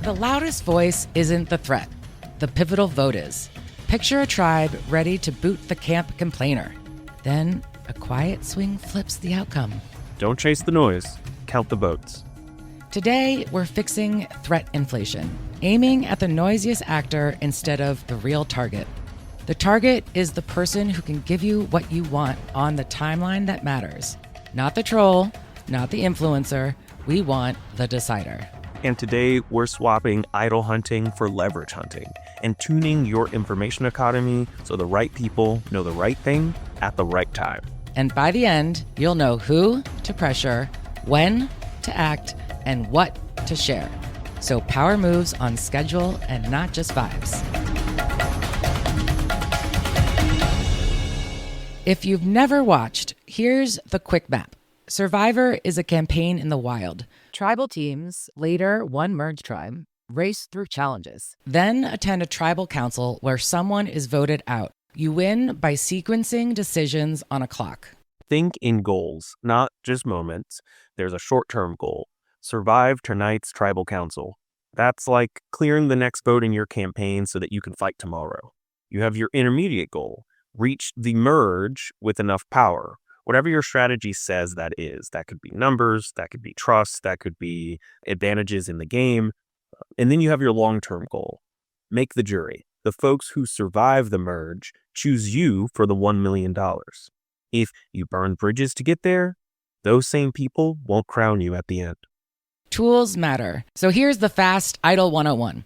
The loudest voice isn't the threat. The pivotal vote is. Picture a tribe ready to boot the camp complainer. Then a quiet swing flips the outcome. Don't chase the noise. Count the votes. Today, we're fixing threat inflation, aiming at the noisiest actor instead of the real target. The target is the person who can give you what you want on the timeline that matters. Not the troll, not the influencer. We want the decider. And today, we're swapping idol hunting for leverage hunting and tuning your information economy so the right people know the right thing at the right time. And by the end, you'll know who to pressure, when to act, and what to share. So power moves on schedule and not just vibes. If you've never watched, here's the quick map. Survivor is a campaign in the wild. Tribal teams, later one merged tribe, race through challenges. Then attend a tribal council where someone is voted out. You win by sequencing decisions on a clock. Think in goals, not just moments. There's a short-term goal. Survive tonight's tribal council. That's like clearing the next vote in your campaign so that you can fight tomorrow. You have your intermediate goal. Reach the merge with enough power. Whatever your strategy says that is. That could be numbers, that could be trust, that could be advantages in the game. And then you have your long-term goal. Make the jury. The folks who survive the merge choose you for the $1 million. If you burn bridges to get there, those same people won't crown you at the end. Tools matter. So here's the fast Idol 101.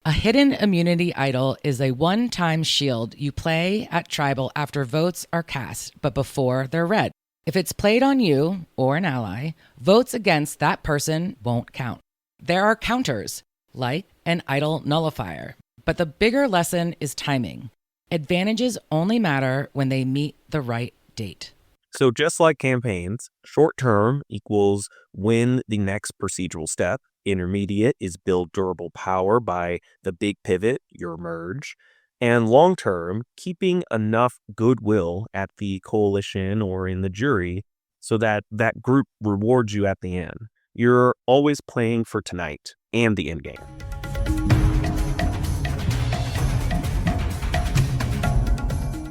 A hidden immunity idol is a one-time shield you play at tribal after votes are cast, but before they're read. If it's played on you or an ally, votes against that person won't count. There are counters, like an idol nullifier. But the bigger lesson is timing. Advantages only matter when they meet the right date. So just like campaigns, short term equals win the next procedural step. Intermediate is build durable power by the big pivot, your merge. And long term, keeping enough goodwill at the coalition or in the jury so that that group rewards you at the end. You're always playing for tonight and the end game.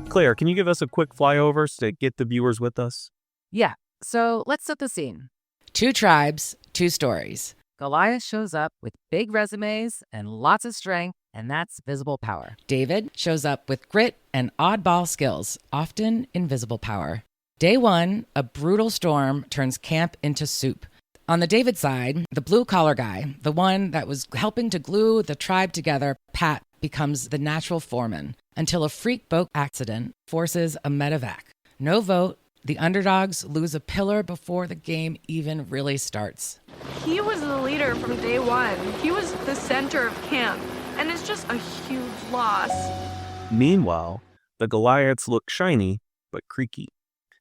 Claire, can you give us a quick flyover to get the viewers with us? Yeah, so let's set the scene. 2 tribes, 2 stories. Goliath shows up with big resumes and lots of strength, and that's visible power. David shows up with grit and oddball skills, often invisible power. Day 1, a brutal storm turns camp into soup. On the David side, the blue-collar guy, the one that was helping to glue the tribe together, Pat, becomes the natural foreman until a freak boat accident forces a medevac. No vote. The underdogs lose a pillar before the game even really starts. He was the leader from day 1. He was the center of camp, and it's just a huge loss. Meanwhile, the Goliaths look shiny, but creaky.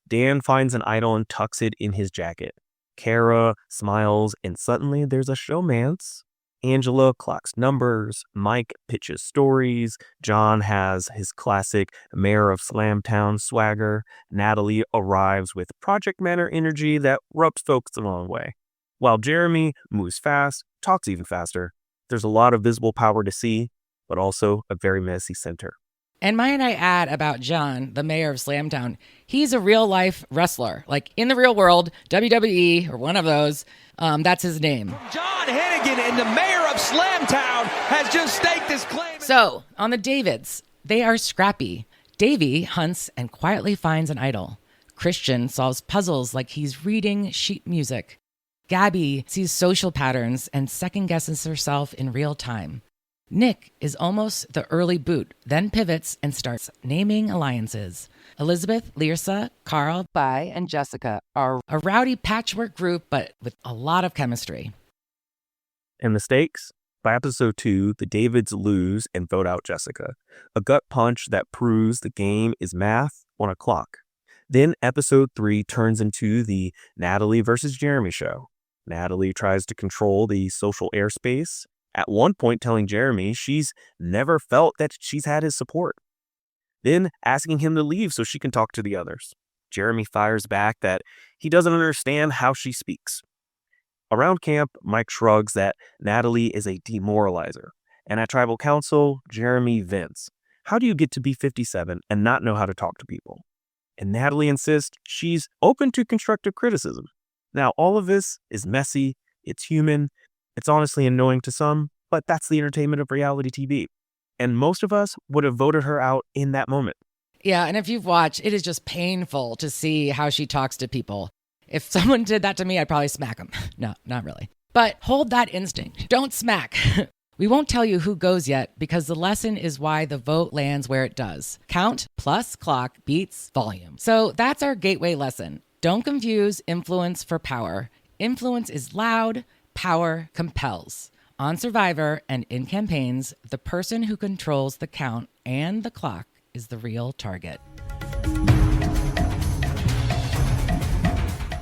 Dan finds an idol and tucks it in his jacket. Kara smiles, and suddenly there's a showmance. Angela clocks numbers, Mike pitches stories, John has his classic Mayor of Slamtown swagger, Natalie arrives with project manner energy that rubs folks the wrong way. While Jeremy moves fast, talks even faster, there's a lot of visible power to see, but also a very messy center. And might I add about John, the mayor of Slamtown, he's a real-life wrestler. Like in the real world, WWE or one of those, that's his name. John Hennigan and the mayor of Slamtown has just staked his claim. So, on the Davids, they are scrappy. Davey hunts and quietly finds an idol. Christian solves puzzles like he's reading sheet music. Gabby sees social patterns and second-guesses herself in real time. Nick is almost the early boot, then pivots and starts naming alliances. Elizabeth, Lyrsa, Carl, Bai, and Jessica are a rowdy patchwork group, but with a lot of chemistry. And the stakes? By episode 2, the Davids lose and vote out Jessica. A gut punch that proves the game is math on a clock. Then episode 3 turns into the Natalie versus Jeremy show. Natalie tries to control the social airspace, at one point telling Jeremy she's never felt that she's had his support. Then asking him to leave so she can talk to the others. Jeremy fires back that he doesn't understand how she speaks. Around camp, Mike shrugs that Natalie is a demoralizer. And at tribal council, Jeremy vents. How do you get to be 57 and not know how to talk to people? And Natalie insists she's open to constructive criticism. Now, all of this is messy, it's human, it's honestly annoying to some, but that's the entertainment of reality TV. And most of us would have voted her out in that moment. Yeah, and if you've watched, it is just painful to see how she talks to people. If someone did that to me, I'd probably smack them. No, not really. But hold that instinct. Don't smack. We won't tell you who goes yet because the lesson is why the vote lands where it does. Count plus clock beats volume. So that's our gateway lesson. Don't confuse influence for power. Influence is loud, power compels. On Survivor and in campaigns, the person who controls the count and the clock is the real target.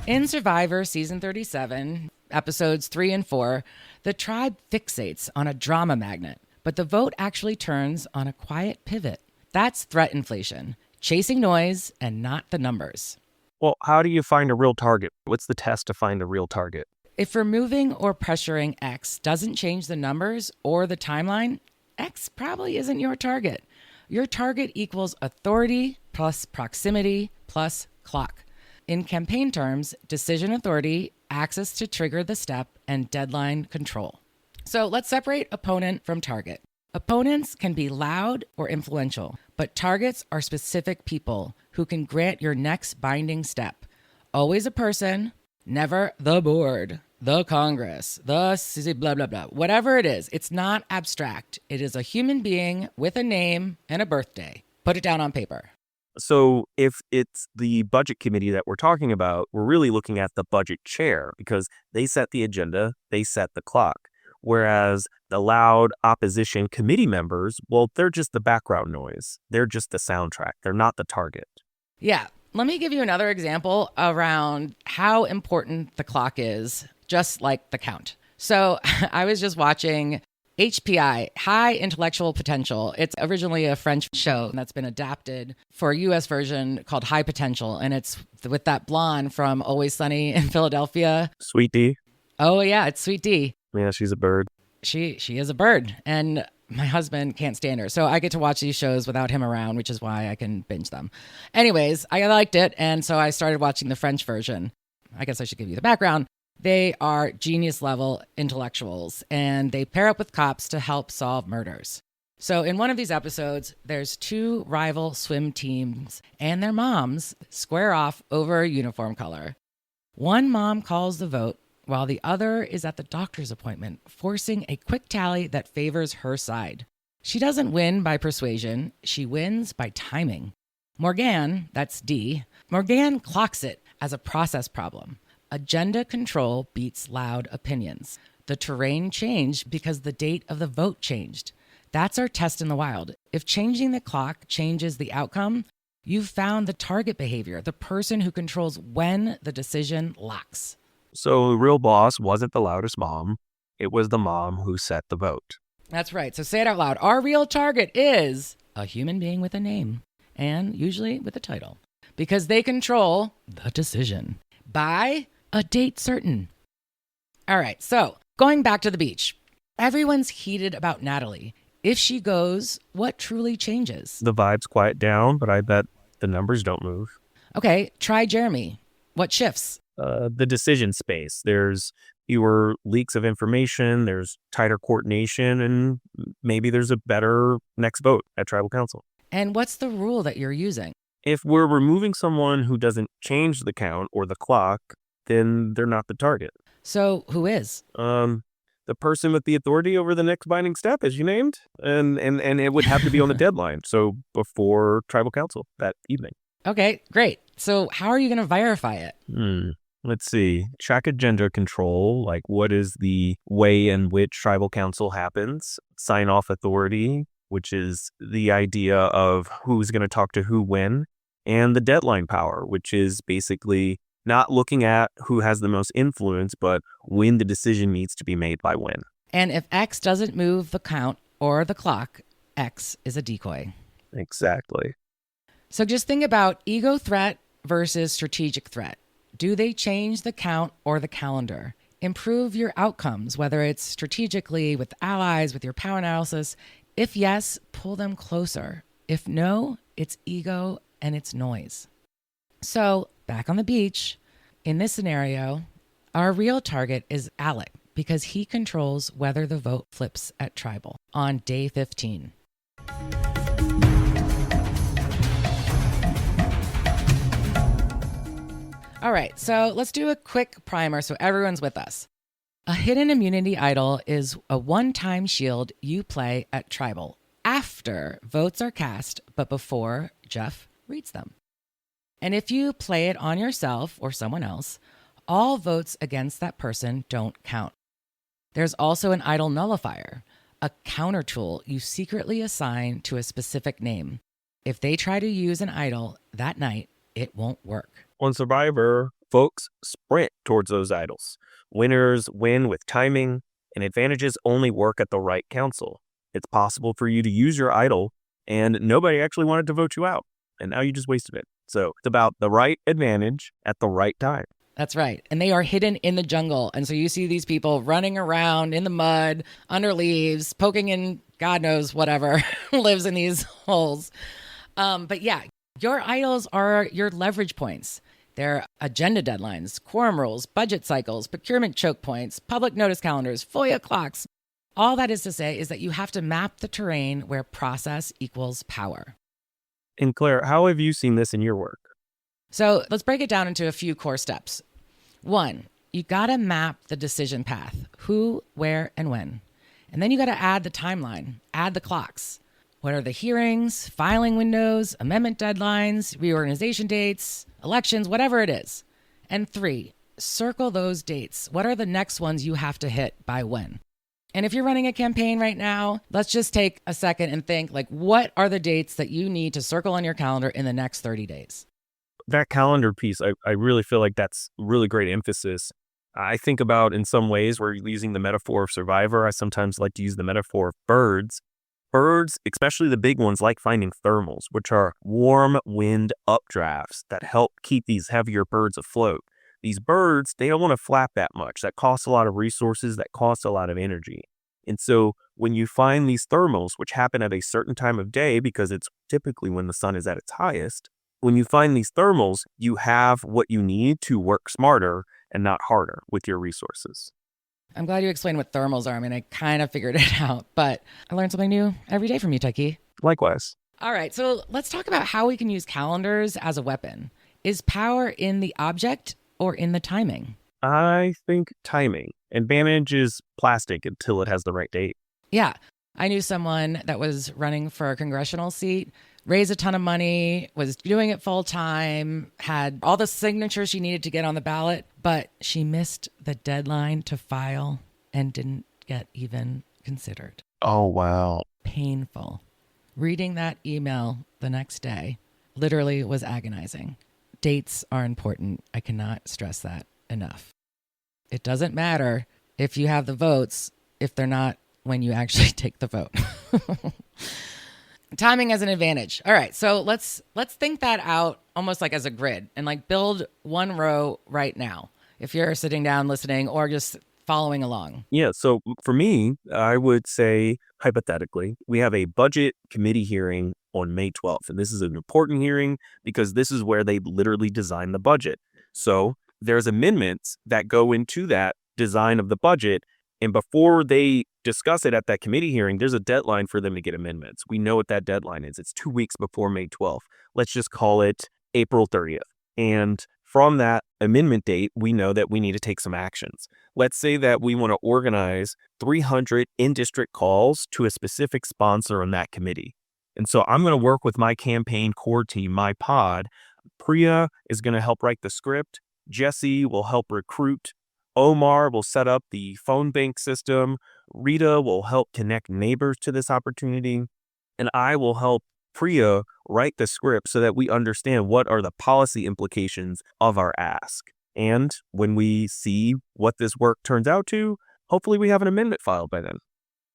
In Survivor Season 37, episodes 3 and 4, the tribe fixates on a drama magnet, but the vote actually turns on a quiet pivot. That's threat inflation, chasing noise and not the numbers. Well, how do you find a real target? What's the test to find a real target? If removing or pressuring X doesn't change the numbers or the timeline, X probably isn't your target. Your target equals authority plus proximity plus clock. In campaign terms, decision authority, access to trigger the step, and deadline control. So let's separate opponent from target. Opponents can be loud or influential, but targets are specific people who can grant your next binding step. Always a person, never the board, the Congress, the blah, blah, blah. Whatever it is, it's not abstract. It is a human being with a name and a birthday. Put it down on paper. So if it's the budget committee that we're talking about, we're really looking at the budget chair because they set the agenda, they set the clock. Whereas the loud opposition committee members, well, they're just the background noise. They're just the soundtrack. They're not the target. Yeah. Let me give you another example around how important the clock is, just like the count. So I was just watching HPI, High Intellectual Potential. It's originally a French show that's been adapted for a US version called High Potential. And it's with that blonde from Always Sunny in Philadelphia. Sweet D. Oh, yeah, it's Sweet D. Yeah, she's a bird. She is a bird. And my husband can't stand her. So I get to watch these shows without him around, which is why I can binge them. Anyways, I liked it. And so I started watching the French version. I guess I should give you the background. They are genius level intellectuals and they pair up with cops to help solve murders. So in one of these episodes, there's two rival swim teams and their moms square off over uniform color. One mom calls the vote while the other is at the doctor's appointment, forcing a quick tally that favors her side. She doesn't win by persuasion. She wins by timing. Morgan, that's D, Morgan clocks it as a process problem. Agenda control beats loud opinions. The terrain changed because the date of the vote changed. That's our test in the wild. If changing the clock changes the outcome, you've found the target behavior, the person who controls when the decision locks. So the real boss wasn't the loudest mom. It was the mom who set the vote. That's right. So say it out loud. Our real target is a human being with a name and usually with a title because they control the decision by a date certain. All right, so going back to the beach. Everyone's heated about Natalie. If she goes, what truly changes? The vibes quiet down, but I bet the numbers don't move. Okay, try Jeremy. What shifts? The decision space. There's fewer leaks of information, there's tighter coordination, and maybe there's a better next vote at tribal council. And what's the rule that you're using? If we're removing someone who doesn't change the count or the clock, then they're not the target. So who is? The person with the authority over the next binding step, as you named, and it would have to be on the deadline. So before tribal council that evening. Okay, great. So how are you going to verify it? Let's see. Track agenda control, like what is the way in which tribal council happens? Sign off authority, which is the idea of who's going to talk to who when, and the deadline power, which is basically not looking at who has the most influence, but when the decision needs to be made by when. And if X doesn't move the count or the clock, X is a decoy. Exactly. So just think about ego threat versus strategic threat. Do they change the count or the calendar? Improve your outcomes, whether it's strategically, with allies, with your power analysis. If yes, pull them closer. If no, it's ego and it's noise. So back on the beach, in this scenario, our real target is Alec because he controls whether the vote flips at tribal on day 15. All right, so let's do a quick primer so everyone's with us. A hidden immunity idol is a one-time shield you play at tribal after votes are cast, but before Jeff reads them. And if you play it on yourself or someone else, all votes against that person don't count. There's also an idol nullifier, a counter tool you secretly assign to a specific name. If they try to use an idol that night, it won't work. On Survivor, folks sprint towards those idols. Winners win with timing, and advantages only work at the right council. It's possible for you to use your idol, and nobody actually wanted to vote you out, and now you just wasted it. So it's about the right advantage at the right time. That's right. And they are hidden in the jungle. And so you see these people running around in the mud, under leaves, poking in God knows whatever lives in these holes. But yeah, your idols are your leverage points. They're agenda deadlines, quorum rules, budget cycles, procurement choke points, public notice calendars, FOIA clocks. All that is to say is that you have to map the terrain where process equals power. And Claire, how have you seen this in your work? So let's break it down into a few core steps. 1, you got to map the decision path, who, where, and when. And then you got to add the timeline, add the clocks. What are the hearings, filing windows, amendment deadlines, reorganization dates, elections, whatever it is. And 3, circle those dates. What are the next ones you have to hit by when? And if you're running a campaign right now, let's just take a second and think, like, what are the dates that you need to circle on your calendar in the next 30 days? That calendar piece, I really feel like that's really great emphasis. I think about, in some ways, we're using the metaphor of Survivor. I sometimes like to use the metaphor of birds. Birds, especially the big ones, like finding thermals, which are warm wind updrafts that help keep these heavier birds afloat. These birds, they don't want to flap that much. That costs a lot of resources, that costs a lot of energy. And so when you find these thermals, which happen at a certain time of day, because it's typically when the sun is at its highest, when you find these thermals, you have what you need to work smarter and not harder with your resources. I'm glad you explained what thermals are. I mean, I kind of figured it out, but I learned something new every day from you, Tykee. Likewise. All right, so let's talk about how we can use calendars as a weapon. Is power in the object or in the timing? I think timing. Advantage is plastic until it has the right date. Yeah. I knew someone that was running for a congressional seat, raised a ton of money, was doing it full time, had all the signatures she needed to get on the ballot, but she missed the deadline to file and didn't get even considered. Oh, wow. Painful. Reading that email the next day literally was agonizing. Dates are important. I cannot stress that enough. It doesn't matter if you have the votes if they're not when you actually take the vote. Timing as an advantage. All right, so let's think that out almost like as a grid and like build one row right now. If you're sitting down listening or just following along. Yeah, so for me, I would say hypothetically, we have a budget committee hearing on May 12th. And this is an important hearing because this is where they literally design the budget. So there's amendments that go into that design of the budget. And before they discuss it at that committee hearing, there's a deadline for them to get amendments. We know what that deadline is. It's 2 weeks before May 12th. Let's just call it April 30th. And from that amendment date, we know that we need to take some actions. Let's say that we want to organize 300 in-district calls to a specific sponsor on that committee. And so I'm going to work with my campaign core team, my pod. Priya is going to help write the script. Jesse will help recruit. Omar will set up the phone bank system. Rita will help connect neighbors to this opportunity. And I will help Priya write the script so that we understand what are the policy implications of our ask. And when we see what this work turns out to, hopefully we have an amendment filed by then.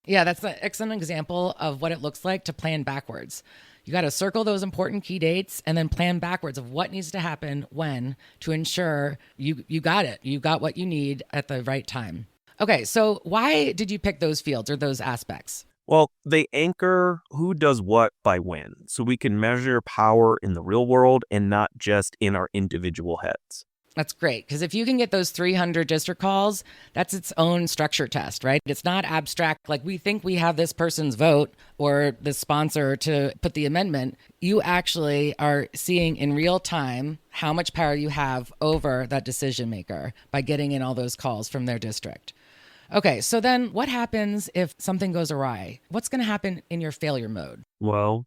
Yeah, that's an excellent example of what it looks like to plan backwards. You got to circle those important key dates and then plan backwards of what needs to happen when to ensure you got it. You got what you need at the right time. Okay, so why did you pick those fields or those aspects? Well, they anchor who does what by when, so we can measure power in the real world and not just in our individual heads. That's great, because if you can get those 300 district calls, that's its own structure test, right? It's not abstract, like we think we have this person's vote or the sponsor to put the amendment. You actually are seeing in real time how much power you have over that decision maker by getting in all those calls from their district. Okay, so then what happens if something goes awry? What's going to happen in your failure mode? Well,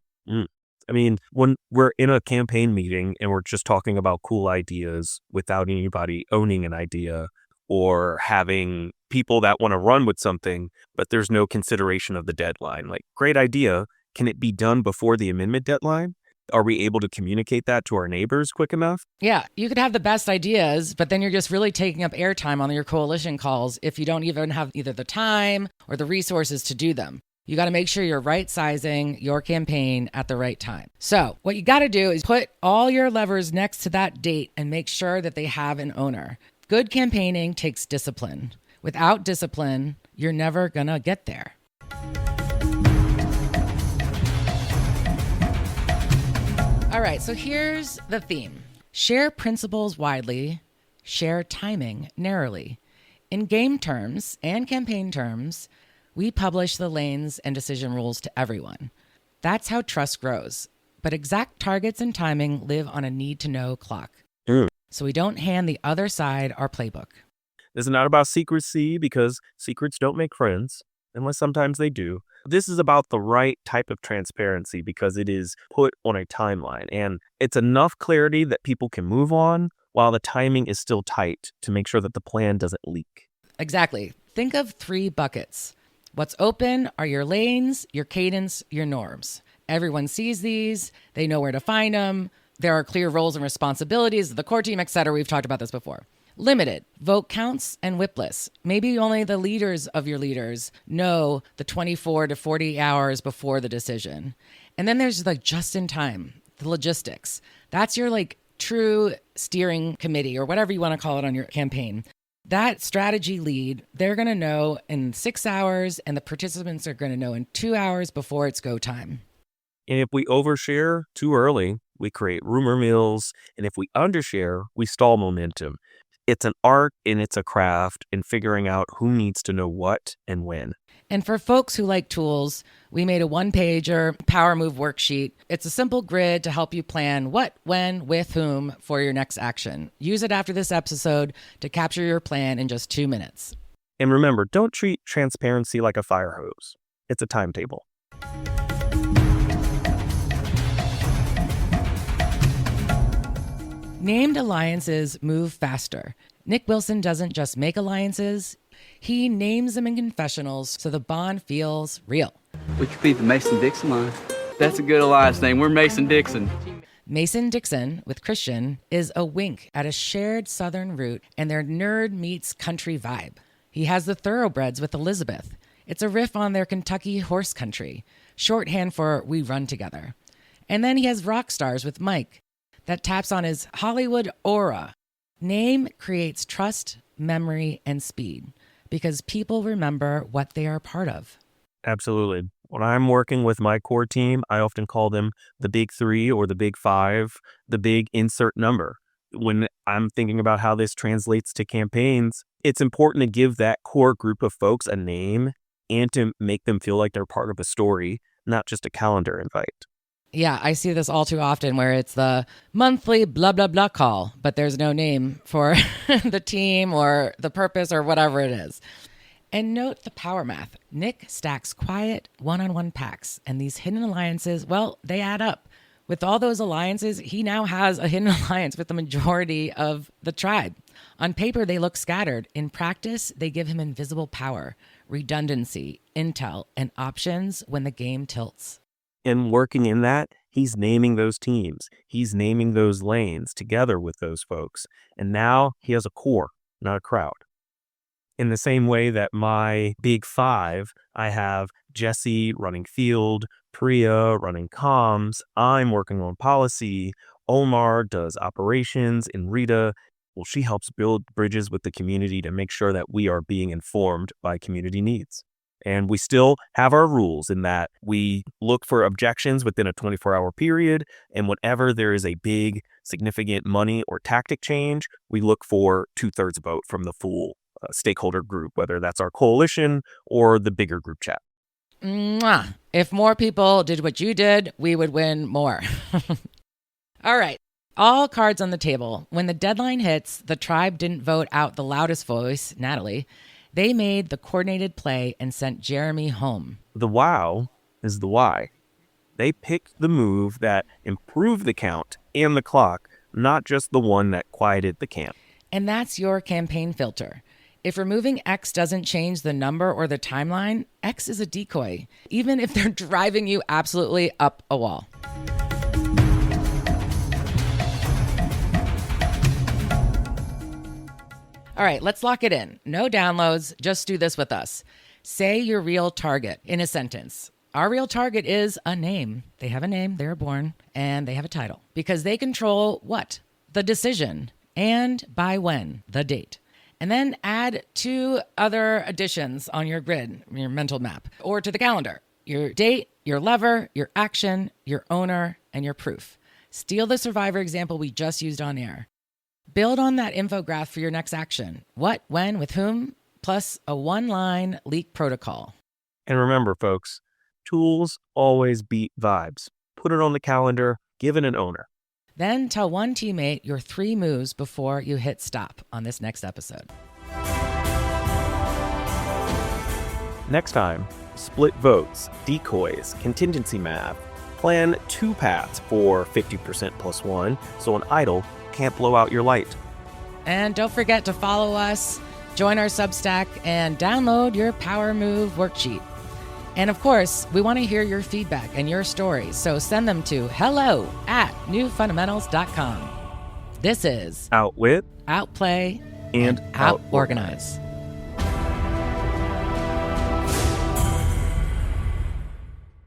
when we're in a campaign meeting and we're just talking about cool ideas without anybody owning an idea or having people that want to run with something, but there's no consideration of the deadline. Like, great idea. Can it be done before the amendment deadline? Are we able to communicate that to our neighbors quick enough? Yeah, you could have the best ideas, but then you're just really taking up airtime on your coalition calls if you don't even have either the time or the resources to do them. You got to make sure you're right sizing your campaign at the right time. So what you got to do is put all your levers next to that date and make sure that they have an owner. Good campaigning takes discipline. Without discipline, you're never going to get there. All right, so here's the theme. Share principles widely, share timing narrowly. In game terms and campaign terms, we publish the lanes and decision rules to everyone. That's how trust grows. But exact targets and timing live on a need-to-know clock. So we don't hand the other side our playbook. This is not about secrecy because secrets don't make friends, unless sometimes they do. This is about the right type of transparency because it is put on a timeline and it's enough clarity that people can move on while the timing is still tight to make sure that the plan doesn't leak. Exactly. Think of 3 buckets. What's open are your lanes, your cadence, your norms. Everyone sees these. They know where to find them. There are clear roles and responsibilities of the core team, etc. We've talked about this before. Limited, vote counts and whip lists. Maybe only the leaders of your leaders know the 24 to 40 hours before the decision. And then there's the just in time, the logistics. That's your true steering committee or whatever you want to call it on your campaign. That strategy lead, they're going to know in 6 hours and the participants are going to know in 2 hours before it's go time. And if we overshare too early, we create rumor mills. And if we undershare, we stall momentum. It's an art and it's a craft in figuring out who needs to know what and when. And for folks who like tools, we made a 1-pager power move worksheet. It's a simple grid to help you plan what, when, with whom for your next action. Use it after this episode to capture your plan in just 2 minutes. And remember, don't treat transparency like a fire hose. It's a timetable. Named alliances move faster. Nick Wilson doesn't just make alliances, he names them in confessionals so the bond feels real. We could be the Mason-Dixon line. That's a good alliance name. We're Mason-Dixon. Mason-Dixon with Christian is a wink at a shared Southern root and their nerd meets country vibe. He has the thoroughbreds with Elizabeth. It's a riff on their Kentucky horse country, shorthand for we run together. And then he has rock stars with Mike. That taps on his Hollywood aura. Name creates trust, memory, and speed because people remember what they are part of. Absolutely. When I'm working with my core team, I often call them the big 3 or the big 5, the big insert number. When I'm thinking about how this translates to campaigns, it's important to give that core group of folks a name and to make them feel like they're part of a story, not just a calendar invite. Yeah, I see this all too often where it's the monthly blah, blah, blah call, but there's no name for the team or the purpose or whatever it is. And note the power math. Nick stacks quiet one-on-one packs, and these hidden alliances, well, they add up. With all those alliances, he now has a hidden alliance with the majority of the tribe. On paper, they look scattered. In practice, they give him invisible power, redundancy, intel, and options when the game tilts. And working in that, he's naming those teams. He's naming those lanes together with those folks. And now he has a core, not a crowd. In the same way that my big 5, I have Jesse running field, Priya running comms, I'm working on policy, Omar does operations, and Rita, well, she helps build bridges with the community to make sure that we are being informed by community needs. And we still have our rules in that we look for objections within a 24-hour period. And whenever there is a big, significant money or tactic change, we look for 2/3 vote from the full stakeholder group, whether that's our coalition or the bigger group chat. Mwah. If more people did what you did, we would win more. All right. All cards on the table. When the deadline hits, the tribe didn't vote out the loudest voice, Natalie. They made the coordinated play and sent Jeremy home. The wow is the why. They picked the move that improved the count and the clock, not just the one that quieted the camp. And that's your campaign filter. If removing X doesn't change the number or the timeline, X is a decoy, even if they're driving you absolutely up a wall. All right, let's lock it in. No downloads, just do this with us. Say your real target in a sentence. Our real target is a name. They have a name, they were born, and they have a title. Because they control what? The decision. And by when? The date. And then add 2 other additions on your grid, your mental map, or to the calendar. Your date, your lever, your action, your owner, and your proof. Steal the survivor example we just used on air. Build on that infograph for your next action. What, when, with whom, plus a 1-line leak protocol. And remember, folks, tools always beat vibes. Put it on the calendar, give it an owner. Then tell one teammate your 3 moves before you hit stop on this next episode. Next time, split votes, decoys, contingency math. Plan 2 paths for 50% plus 1, so an idle can't blow out your light. And don't forget to follow us, join our Substack, and download your Power Move worksheet. And of course, we want to hear your feedback and your stories, so send them to hello@newfundamentals.com. This is Outwit Outplay and Outorganize.